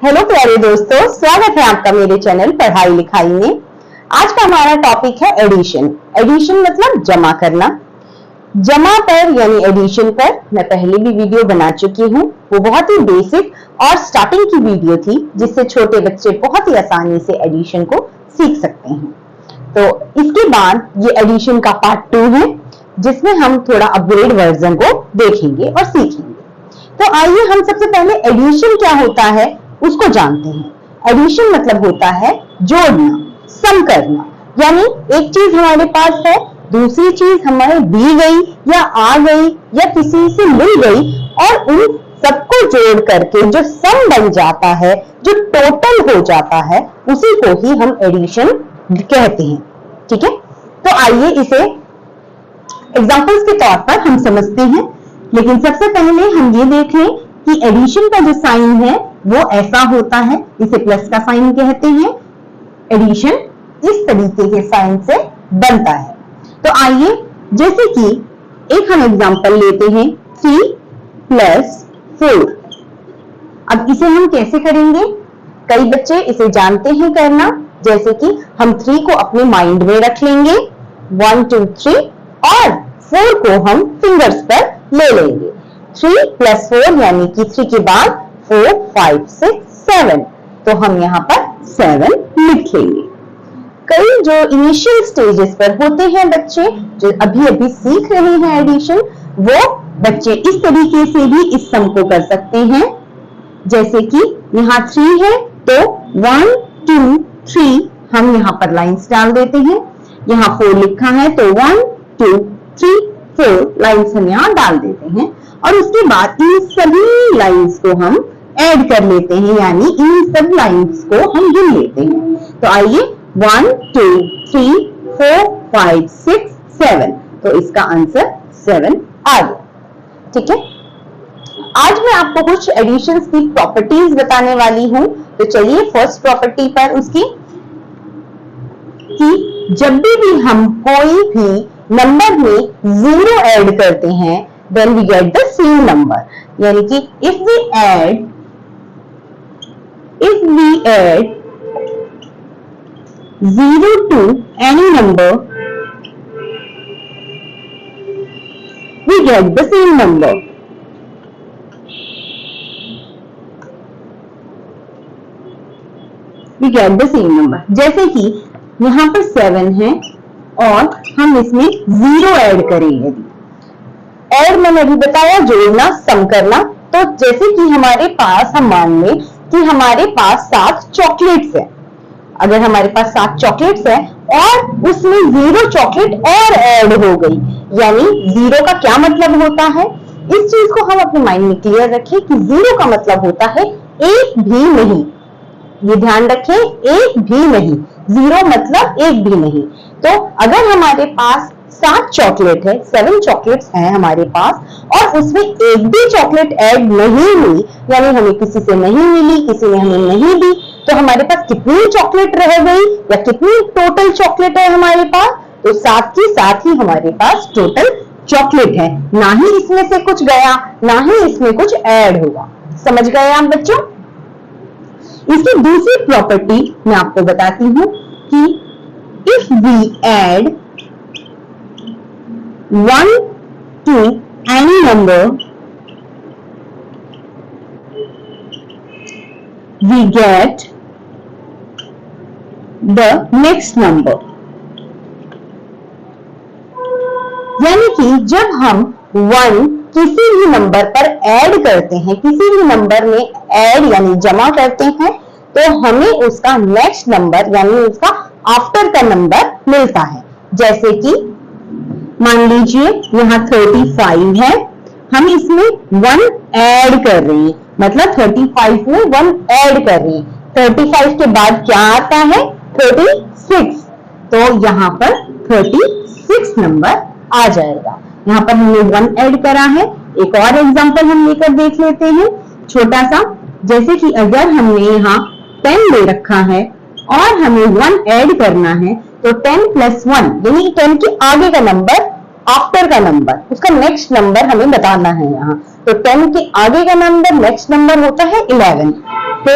Hello प्यारे दोस्तों, स्वागत है आपका मेरे चैनल पढ़ाई लिखाई में। आज का हमारा टॉपिक है एडिशन। एडिशन मतलब जमा करना। जमा पर यानी एडिशन पर मैं पहले भी वीडियो बना चुकी हूँ। वो बहुत ही बेसिक और स्टार्टिंग की वीडियो थी, जिससे छोटे बच्चे बहुत ही आसानी से एडिशन को सीख सकते हैं। तो इसके बाद ये एडिशन का पार्ट 2 है, जिसमें हम थोड़ा अपग्रेड वर्जन को देखेंगे और सीखेंगे। तो आइए हम सबसे पहले एडिशन क्या होता है उसको जानते हैं। एडिशन मतलब होता है जोड़ना, सम करना। यानी एक चीज हमारे पास है, दूसरी चीज हमें दी गई या आ गई या किसी से मिल गई, और उन सबको जोड़ करके जो सम बन जाता है, जो टोटल हो जाता है, उसी को ही हम एडिशन कहते हैं। ठीक है, तो आइए इसे एग्जांपल्स के तौर पर हम समझते हैं। लेकिन सबसे पहले हम ये देख लें कि एडिशन का जो साइन है वो ऐसा होता है, इसे प्लस का साइन कहते हैं। एडिशन इस तरीके के साइन से बनता है। तो आइए, जैसे कि एक हम एग्जांपल लेते हैं 3 + 4। अब इसे हम कैसे करेंगे? कई बच्चे इसे जानते हैं करना, जैसे कि हम 3 को अपने माइंड में रख लेंगे, 1 2 3, और 4 को हम फिंगर्स पर ले लेंगे। 3 + 4 यानी कि 3 के बाद 4 5 6 7, तो हम यहाँ पर 7 लिख लेंगे। कई जो इनिशियल स्टेजेस पर होते हैं बच्चे, जो अभी अभी सीख रहे हैं एडिशन, वो बच्चे इस तरीके से भी इस सम को कर सकते हैं। जैसे कि यहाँ 3 है तो 1 2 3 हम यहाँ पर लाइंस डाल देते हैं। यहाँ 4 लिखा है तो 1 2 3 4 लाइंस हम यहाँ डाल देते हैं, और उसके बाद इन सभी लाइंस को हम ऐड कर लेते हैं, यानी इन सब लाइंस को हम गिन लेते हैं। तो आइए 1 2 3 4 5 6 7, तो इसका आंसर 7 आ गया। ठीक है, आज मैं आपको कुछ एडिशंस की प्रॉपर्टीज बताने वाली हूं। तो चलिए फर्स्ट प्रॉपर्टी पर उसकी, कि जब भी हम कोई भी नंबर में 0 ऐड करते हैं, then we get the same number। यानी कि if we add 0 to any number, we get the same number। we get the same number। जैसे कि यहाँ पर 7 है और हम इसमें 0 ऐड करेंगे। ऐड मैंने अभी बताया, जोड़ना, सम करना। तो जैसे कि हमारे पास, हम मान लें कि हमारे पास 7 चॉकलेट्स है। अगर हमारे पास 7 चॉकलेट्स है और उसमें 0 चॉकलेट और ऐड हो गई, यानी 0 का क्या मतलब होता है, इस चीज को हम अपने माइंड में क्लियर रखें कि 0 का मतलब होता है एक भी नहीं। ये ध्यान रखें, एक भी नहीं। 0 मतलब एक भी नहीं। तो अगर हमारे पास 7 चॉकलेट है, 7 चॉकलेट्स हैं हमारे पास, और उसमें एक भी चॉकलेट ऐड नहीं हुई, यानी हमें किसी से नहीं मिली, किसी ने हमें नहीं दी, तो हमारे पास कितनी चॉकलेट रह गई या कितनी टोटल चॉकलेट है हमारे पास? तो 7 की 7 ही हमारे पास टोटल चॉकलेट है। ना ही इसमें से कुछ गया, ना ही इसमें कुछ ऐड हुआ। समझ गए आप बच्चों? इसकी दूसरी प्रॉपर्टी मैं आपको बताती हूं कि if we add 1 to any number, we get the next number। यानी कि जब हम 1 किसी भी नंबर पर ऐड करते हैं, किसी भी नंबर में ऐड यानी जमा करते हैं, तो हमें उसका नेक्स्ट नंबर यानी उसका आफ्टर का नंबर मिलता है। जैसे कि मान लीजिए यहाँ 35 है, हम इसमें 1 ऐड कर रहे हैं, मतलब 35 में 1 ऐड कर रहे हैं। 35 के बाद क्या आता है? 36, तो यहाँ पर 36 नंबर आ जाएगा। यहाँ पर हमने 1 ऐड करा है। एक और एग्जांपल हम लेकर देख लेते हैं, छोटा सा। जैसे कि अगर हमने यहाँ 10 ले रखा है और हमें 1 ऐड करना है, तो 10 + 1 यानी 10 के आगे का नंबर, आफ्टर का नंबर, उसका नेक्स्ट नंबर हमें बताना है यहाँ। तो 10 के आगे का नंबर, नेक्स्ट नंबर होता है 11। तो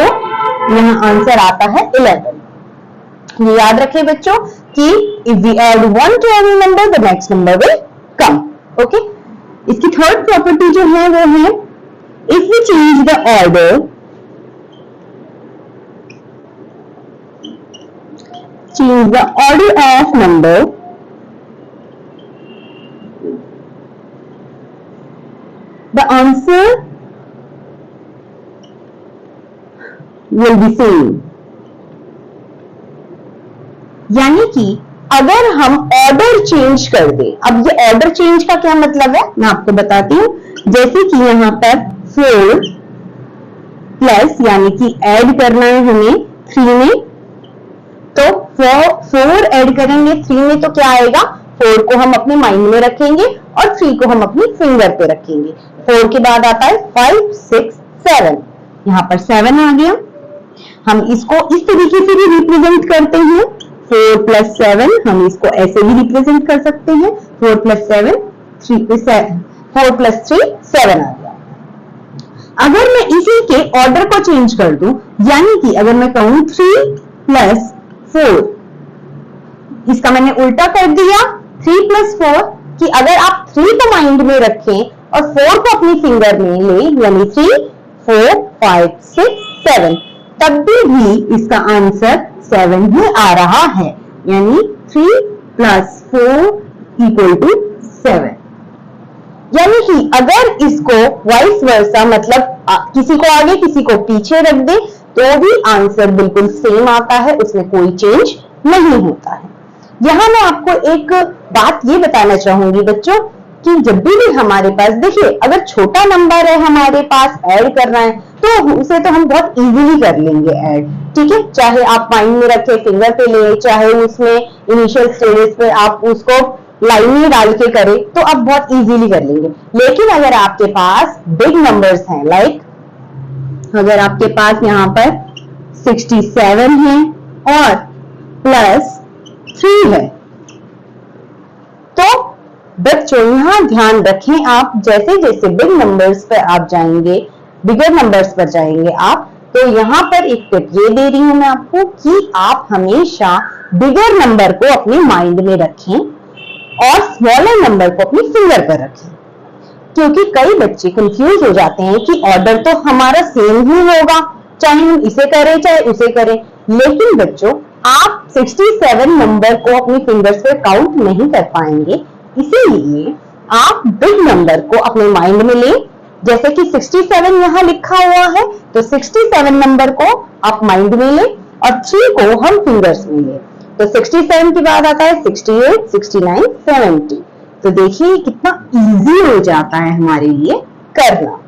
यहाँ आंसर आता है 11। ये याद रखें बच्चों कि if we add 1 to any number, the next number will come. Okay? इसकी थर्ड प्रॉपर्टी जो है वो है if we change the order of number, the answer will be same. यानी कि अगर हम ऑर्डर चेंज कर दें, अब ये ऑर्डर चेंज का क्या मतलब है मैं आपको बताती हूँ। जैसे कि यहाँ पर 4 प्लस यानी कि ऐड करना है हमें 3 में, तो 4 ऐड करेंगे 3 में तो क्या आएगा, 4 को हम अपने माइंड में रखेंगे और 3 को हम अपनी फिंगर पे रखेंगे। 4 के बाद आता है 5, 6, 7, यहाँ पर 7 आ गया। हम इसको इस तरीके से भी रिप्रेजेंट करते हैं, 4 + 7 हम इसको ऐसे भी रिप्रेजेंट कर सकते हैं, 4 + 7 4 + 3 7 आ गया। अगर मैं इसी के ऑर्डर को चेंज कर दूं, यानी कि अगर मैं कहूं 3 + 4, इसका मैंने उल्टा कर दिया, 3 + 4 कि अगर आप 3 को माइंड में रखें और 4 को अपनी फिंगर में लें, यानी 3, 4, 5, 6, 7, तब भी इसका आंसर 7 ही आ रहा है, यानी 3 + 4 = 7। यानी कि अगर इसको वाइस वर्सा मतलब किसी को आगे किसी को पीछे रख दे तो भी आंसर बिल्कुल सेम आता है, उसमें कोई चेंज नहीं होता है। यहां मैं आपको एक बात ये बताना चाहूंगी बच्चों कि जब भी हमारे पास देखिए अगर छोटा नंबर है हमारे पास ऐड करना है तो उसे तो हम बहुत इजीली कर लेंगे ऐड, ठीक है, चाहे आप माइंड में रखे फिंगर पे ले, चाहे उसमें इनिशियल स्टेजेस पे आप उसको लाइन में डाल के करें तो आप बहुत इजीली कर लेंगे। लेकिन अगर आपके पास बिग नंबर्स हैं, लाइक अगर आपके पास यहाँ पर 67 है और +3 है, तो बच्चों यहां ध्यान रखें आप जैसे जैसे बिग नंबर्स पर आप जाएंगे, बिगर नंबर्स पर जाएंगे आप, तो यहां पर एक टिप ये दे रही हूं मैं आपको कि आप हमेशा बिगर नंबर को अपने माइंड में रखें और स्मॉलर नंबर को अपनी फिंगर पर रखें, क्योंकि कई बच्चे कंफ्यूज हो जाते हैं कि ऑर्डर तो हमारा सेम ही होगा, चाहे हम इसे करें चाहे उसे करें। लेकिन बच्चों आप 67 नंबर को अपनी फिंगर्स पे काउंट नहीं कर पाएंगे, इसीलिए आप बिग नंबर को अपने माइंड में लें। जैसे कि 67 यहाँ लिखा हुआ है तो 67 नंबर को आप माइंड में लें और 3 को हम फिंगर्स में लें, तो 67 के बाद आता है 68, 69, 70। तो देखिए कितना इजी हो जाता है हमारे लिए करना।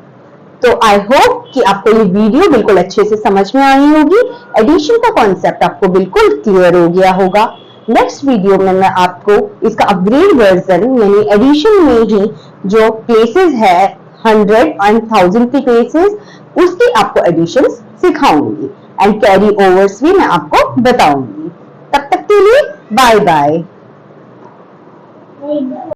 तो आई होप कि आपको ये वीडियो बिल्कुल अच्छे से समझ में आई होगी, एडिशन का कॉन्सेप्ट आपको बिल्कुल क्लियर हो गया होगा। नेक्स्ट वीडियो में मैं आपको इसका अपग्रेड वर्जन यानी एडिशन में ही जो प्लेसेस है 100 and 1000 के प्लेसेस, उसकी आपको एडिशन सिखाऊंगी एंड कैरी ओवर्स भी मैं आपको बताऊंगी। तब तक के लिए बाय बाय।